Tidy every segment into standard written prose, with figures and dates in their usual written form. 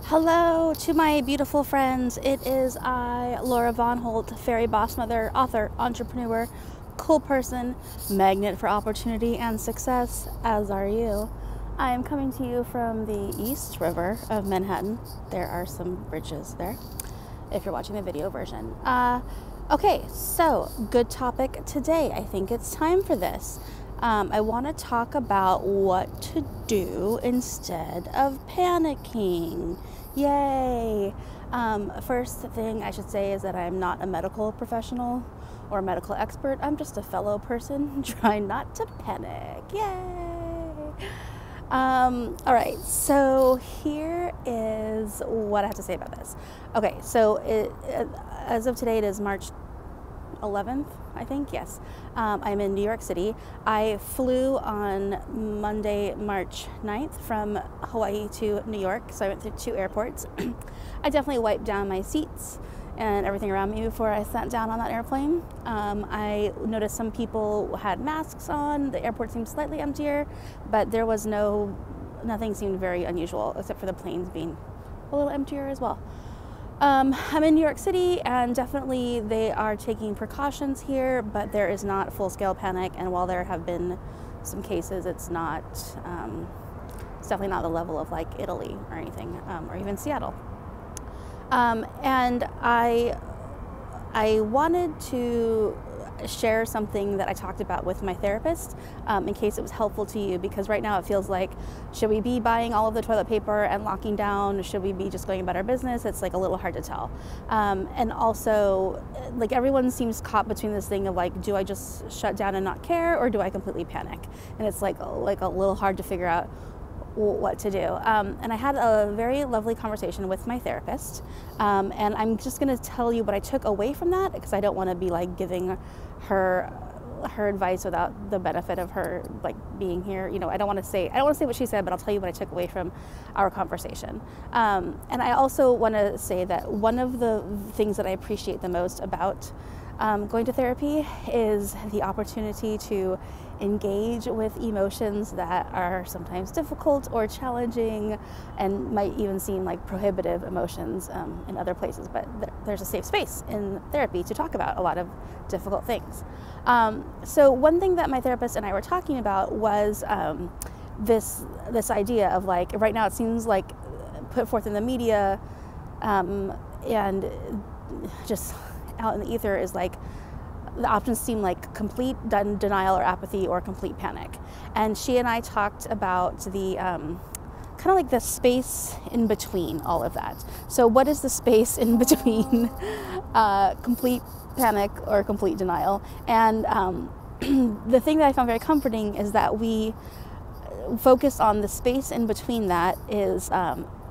Hello to my beautiful friends. It is I, Laura Von Holt, fairy boss mother, author, entrepreneur, cool person, magnet for opportunity and success, as are you. I am coming to you from the East River of Manhattan. There are some bridges there, if you're watching the video version. Okay, so good topic today. I think it's time for this. I want to talk about what to do instead of panicking. Yay! First thing I should say is that I'm not a medical professional or a medical expert. I'm just a fellow person trying not to panic. Yay! All right, so here is what I have to say about this. Okay, so as of today, it is March 11th, I think, yes. I'm in New York City. I flew on Monday, March 9th from Hawaii to New York, so I went through 2 airports. I definitely wiped down my seats and everything around me before I sat down on that airplane. I noticed some people had masks on. The airport seemed slightly emptier, but there was nothing seemed very unusual except for the planes being a little emptier as well. I'm in New York City, and definitely they are taking precautions here, but there is not full-scale panic, and while there have been some cases, it's definitely not the level of like Italy or anything, or even Seattle. And I wanted to share something that I talked about with my therapist, in case it was helpful to you, because right now it feels like, should we be buying all of the toilet paper and locking down? Should we be just going about our business? It's like a little hard to tell. And also, like, everyone seems caught between this thing of like, do I just shut down and not care, or do I completely panic? And it's like a little hard to figure out what to do. And I had a very lovely conversation with my therapist, and I'm just going to tell you what I took away from that, because I don't want to be like giving her advice without the benefit of her like being here. You know, I don't want to say what she said, but I'll tell you what I took away from our conversation. And I also want to say that one of the things that I appreciate the most about going to therapy is the opportunity to engage with emotions that are sometimes difficult or challenging and might even seem like prohibitive emotions in other places, but there's a safe space in therapy to talk about a lot of difficult things. So one thing that my therapist and I were talking about was this idea of like, right now it seems like put forth in the media and just out in the ether is like, the options seem like complete denial or apathy or complete panic. And she and I talked about the kind of like the space in between all of that. So what is the space in between complete panic or complete denial? And the thing that I found very comforting is that we focus on the space in between that is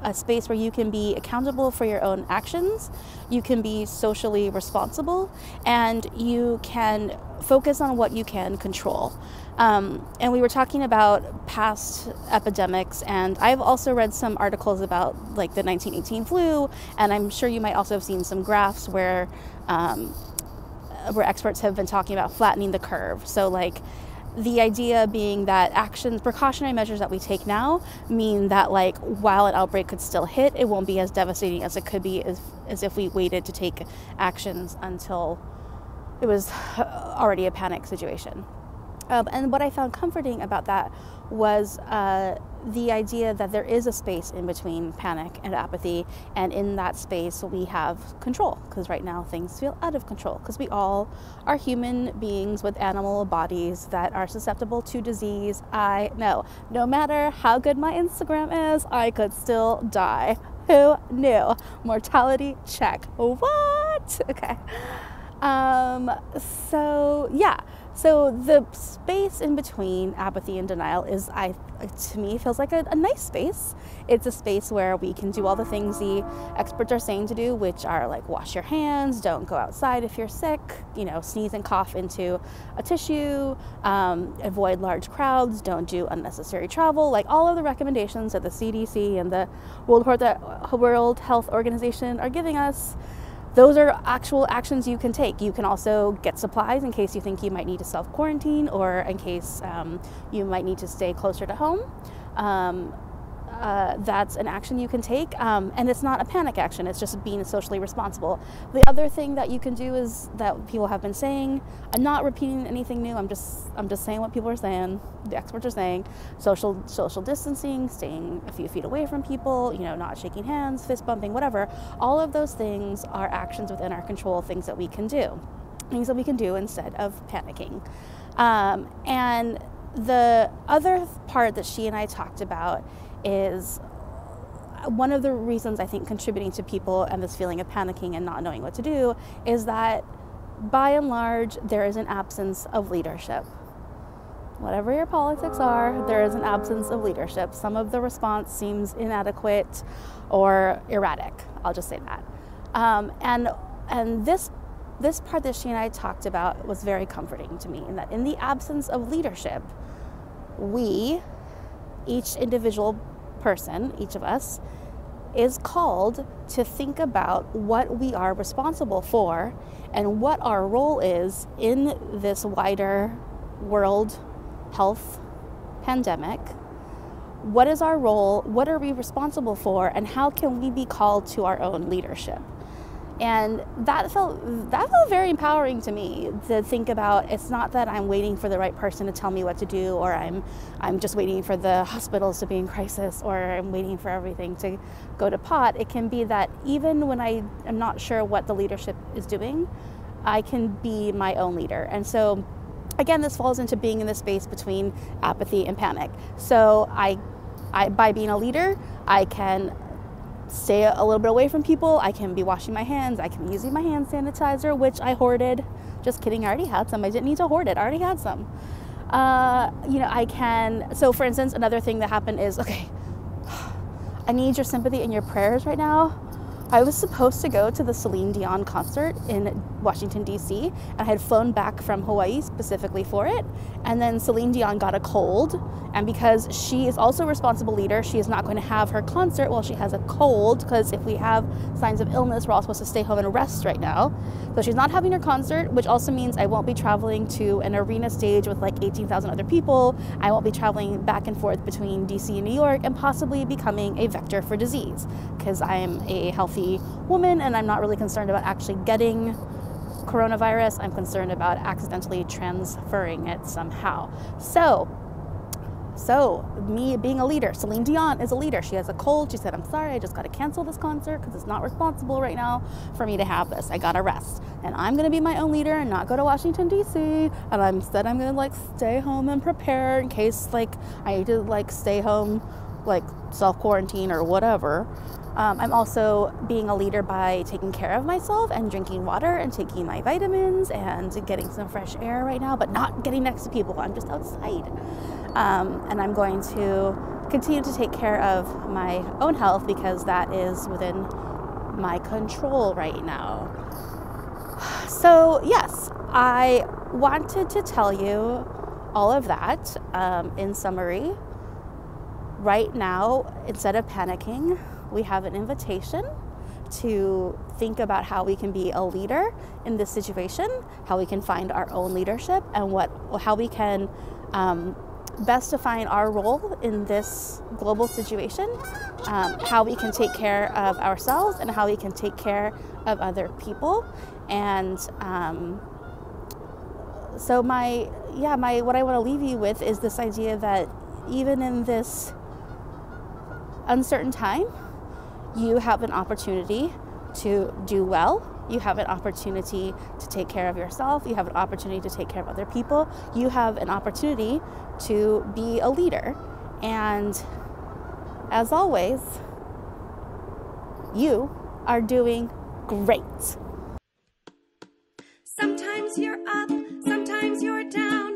a space where you can be accountable for your own actions, you can be socially responsible, and you can focus on what you can control. And we were talking about past epidemics, and I've also read some articles about like the 1918 flu, and I'm sure you might also have seen some graphs where experts have been talking about flattening the curve. So like, the idea being that precautionary measures that we take now mean that like, while an outbreak could still hit, it won't be as devastating as it could be as if we waited to take actions until it was already a panic situation. And what I found comforting about that was the idea that there is a space in between panic and apathy, and in that space we have control, because right now things feel out of control, because we all are human beings with animal bodies that are susceptible to disease. I know, no matter how good my Instagram is, I could still die. Who knew? Mortality check. What? Okay. So yeah. So the space in between apathy and denial is, to me, feels like a nice space. It's a space where we can do all the things the experts are saying to do, which are like wash your hands, don't go outside if you're sick, sneeze and cough into a tissue, avoid large crowds, don't do unnecessary travel, like all of the recommendations that the CDC and the World Health Organization are giving us. Those are actual actions you can take. You can also get supplies in case you think you might need to self-quarantine, or in case you might need to stay closer to home. that's an action you can take, and it's not a panic action, it's just being socially responsible. The other thing that you can do is that people have been saying, I'm not repeating anything new, I'm just saying what people are saying, the experts are saying, social distancing, staying a few feet away from people, not shaking hands, fist bumping, whatever. All of those things are actions within our control, things that we can do instead of panicking. And the other part that she and I talked about is one of the reasons I think contributing to people and this feeling of panicking and not knowing what to do is that by and large there is an absence of leadership. Whatever your politics are, there is an absence of leadership. Some of the response seems inadequate or erratic. I'll just say that. And this part that she and I talked about was very comforting to me, in that in the absence of leadership, we, each individual person, each of us, is called to think about what we are responsible for and what our role is in this wider world health pandemic. What is our role? What are we responsible for? And how can we be called to our own leadership? And that felt very empowering to me, to think about. It's not that I'm waiting for the right person to tell me what to do, or I'm just waiting for the hospitals to be in crisis, or I'm waiting for everything to go to pot. It can be that even when I am not sure what the leadership is doing, I can be my own leader. And so again, this falls into being in the space between apathy and panic. So I by being a leader, I can stay a little bit away from people. I can be washing my hands. I can be using my hand sanitizer, which I hoarded. Just kidding. I already had some. I didn't need to hoard it. I already had some. I can. So for instance, another thing that happened is, okay, I need your sympathy and your prayers right now. I was supposed to go to the Celine Dion concert in Washington, D.C., and I had flown back from Hawaii specifically for it. And then Celine Dion got a cold, and because she is also a responsible leader, she is not going to have her concert while she has a cold, because if we have signs of illness, we're all supposed to stay home and rest right now. So she's not having her concert, which also means I won't be traveling to an arena stage with like 18,000 other people. I won't be traveling back and forth between D.C. and New York, and possibly becoming a vector for disease, because I am a healthy woman and I'm not really concerned about actually getting coronavirus. I'm concerned about accidentally transferring it somehow. So me being a leader, Celine Dion is a leader. She has a cold. She said, I'm sorry, I just got to cancel this concert because it's not responsible right now for me to have this. I got to rest. And I'm going to be my own leader and not go to Washington, D.C. And instead I'm going to stay home and prepare in case I need to stay home, self-quarantine or whatever. I'm also being a leader by taking care of myself and drinking water and taking my vitamins and getting some fresh air right now, but not getting next to people. I'm just outside. And I'm going to continue to take care of my own health because that is within my control right now. So yes, I wanted to tell you all of that in summary. Right now, instead of panicking, we have an invitation to think about how we can be a leader in this situation, how we can find our own leadership, and how we can best define our role in this global situation, how we can take care of ourselves and how we can take care of other people. And so what I want to leave you with is this idea that even in this uncertain time, you have an opportunity to do well. You have an opportunity to take care of yourself. You have an opportunity to take care of other people. You have an opportunity to be a leader. And as always, you are doing great. Sometimes you're up, sometimes you're down.